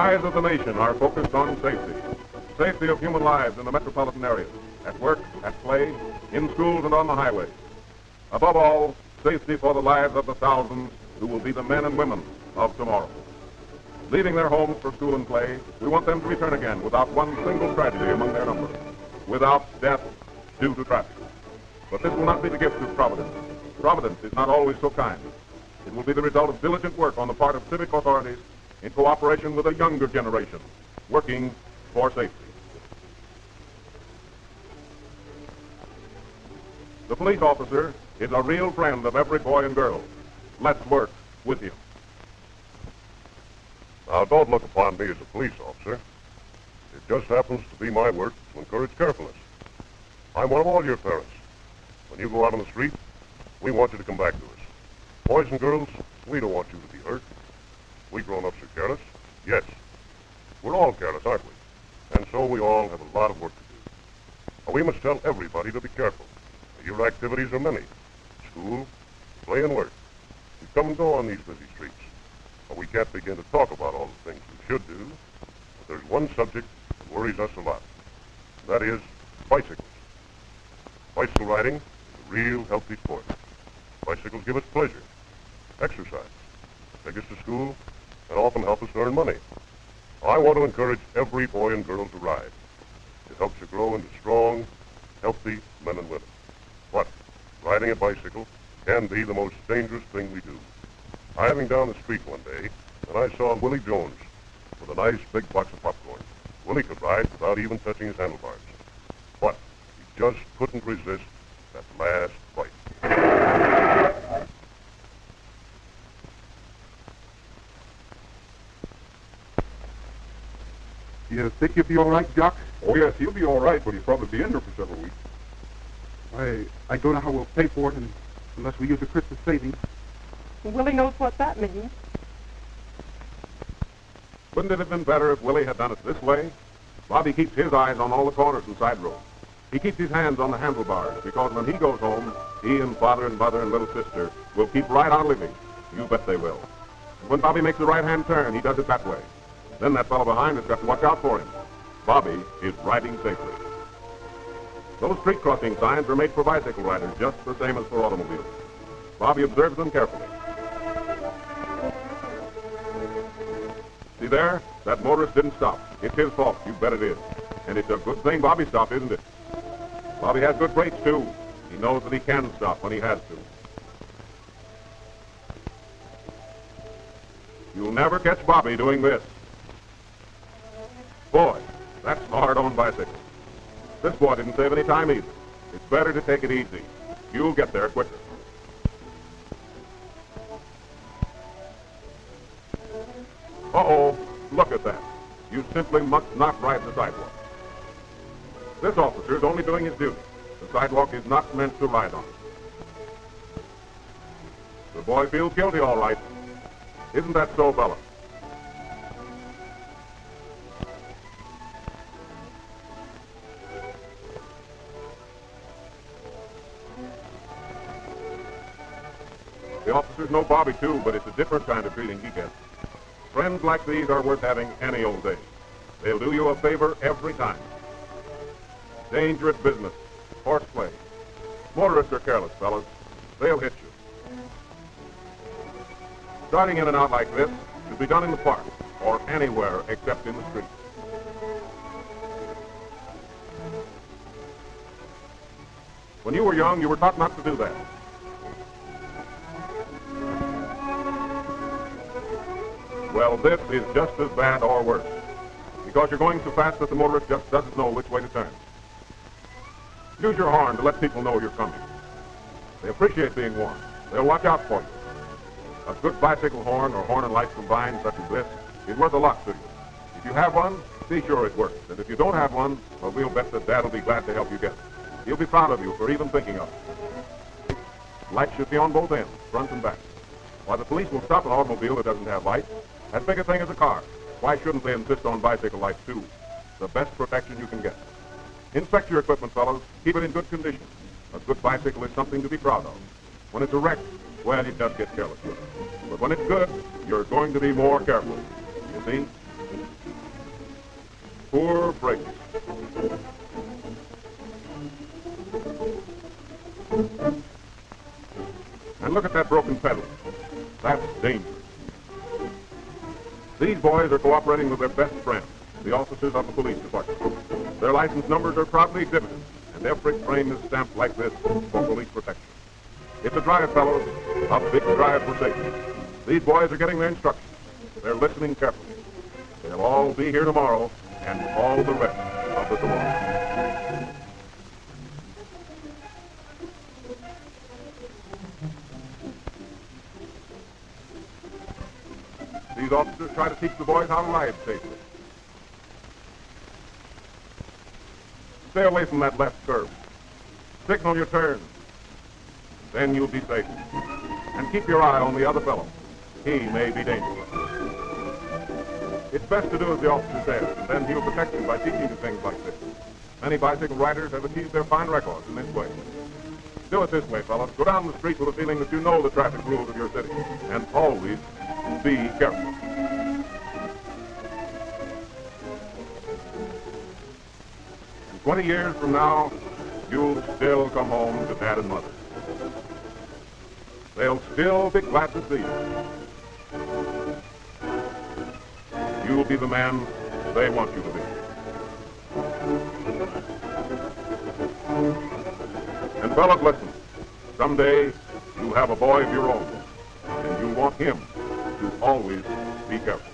eyes of the nation are focused on safety. Safety of human lives in the metropolitan areas, at work, at play, in schools and on the highways. Above all, safety for the lives of the thousands who will be the men and women of tomorrow. Leaving their homes for school and play, we want them to return again without one single tragedy among their number, without death due to traffic. But this will not be the gift of Providence. Providence is not always so kind. It will be the result of diligent work on the part of civic authorities in cooperation with a younger generation, working for safety. The police officer is a real friend of every boy and girl. Let's work with him. Now, don't look upon me as a police officer. It just happens to be my work to encourage carefulness. I'm one of all your parents. When you go out on the street, we want you to come back to us. Boys and girls, we don't want you to be hurt. We grown-ups are careless. Yes, we're all careless, aren't we? And so we all have a lot of work to do. But we must tell everybody to be careful. Your activities are many. School, play, and work. We come and go on these busy streets. But we can't begin to talk about all the things we should do. But there's one subject that worries us a lot. That is bicycles. Bicycle riding is a real healthy sport. Bicycles give us pleasure, exercise, take us to school, and often help us earn money. I want to encourage every boy and girl to ride. It helps you grow into strong, healthy men and women. But riding a bicycle can be the most dangerous thing we do. Driving down the street one day, and I saw Willie Jones with a nice big box of popcorn. Willie could ride without even touching his handlebars. But he just couldn't resist that last bite. You think you'll be all right, Jock? Oh, yes, he'll be all right, but he'll probably be in there for several weeks. I don't know how we'll pay for it unless we use a Christmas savings. Willie knows what that means. Wouldn't it have been better if Willie had done it this way? Bobby keeps his eyes on all the corners and side roads. He keeps his hands on the handlebars, because when he goes home, he and father and mother and little sister will keep right on living. You bet they will. And when Bobby makes the right-hand turn, he does it that way. Then that fellow behind has got to watch out for him. Bobby is riding safely. Those street crossing signs are made for bicycle riders just the same as for automobiles. Bobby observes them carefully. See there? That motorist didn't stop. It's his fault. You bet it is. And it's a good thing Bobby stopped, isn't it? Bobby has good brakes, too. He knows that he can stop when he has to. You'll never catch Bobby doing this. Boy, that's hard on bicycle. This boy didn't save any time either. It's better to take it easy. You'll get there quicker. Uh-oh, look at that. You simply must not ride the sidewalk. This officer is only doing his duty. The sidewalk is not meant to ride on. The boy feels guilty, all right. Isn't that so, Bella? The officers know Bobby, too, but it's a different kind of feeling he gets. Friends like these are worth having any old day. They'll do you a favor every time. Dangerous business, horseplay. Motorists are careless, fellas. They'll hit you. Starting in and out like this should be done in the park or anywhere except in the street. When you were young, you were taught not to do that. Well, this is just as bad or worse, because you're going so fast that the motorist just doesn't know which way to turn. Use your horn to let people know you're coming. They appreciate being warned. They'll watch out for you. A good bicycle horn or horn and lights combined, such as this, is worth a lot to you. If you have one, be sure it works. And if you don't have one, well, we'll bet that Dad will be glad to help you get it. He'll be proud of you for even thinking of it. Lights should be on both ends, front and back. Why, the police will stop an automobile that doesn't have lights. As big a thing as a car. Why shouldn't they insist on bicycle lights, too? The best protection you can get. Inspect your equipment, fellows. Keep it in good condition. A good bicycle is something to be proud of. When it's a wreck, well, it does get careless with it. But when it's good, you're going to be more careful. You see? Poor brakes. And look at that broken pedal. That's dangerous. These boys are cooperating with their best friends, the officers of the police department. Their license numbers are proudly exhibited, and every frame is stamped like this for police protection. It's a drive, fellows, a big drive for safety. These boys are getting their instructions. They're listening carefully. They'll all be here tomorrow and all the rest of the tomorrow. These officers try to teach the boys how to ride safely. Stay away from that left curve. Signal your turn. Then you'll be safe. And keep your eye on the other fellow. He may be dangerous. It's best to do as the officer says, and then he'll protect you by teaching you things like this. Many bicycle riders have achieved their fine records in this way. Do it this way, fellas. Go down the street with a feeling that you know the traffic rules of your city. And always be careful. And 20 years from now, you'll still come home to Dad and Mother. They'll still be glad to see you. You'll be the man they want you to be. And fellas, listen. Someday you'll have a boy of your own, and you'll want him to always be careful.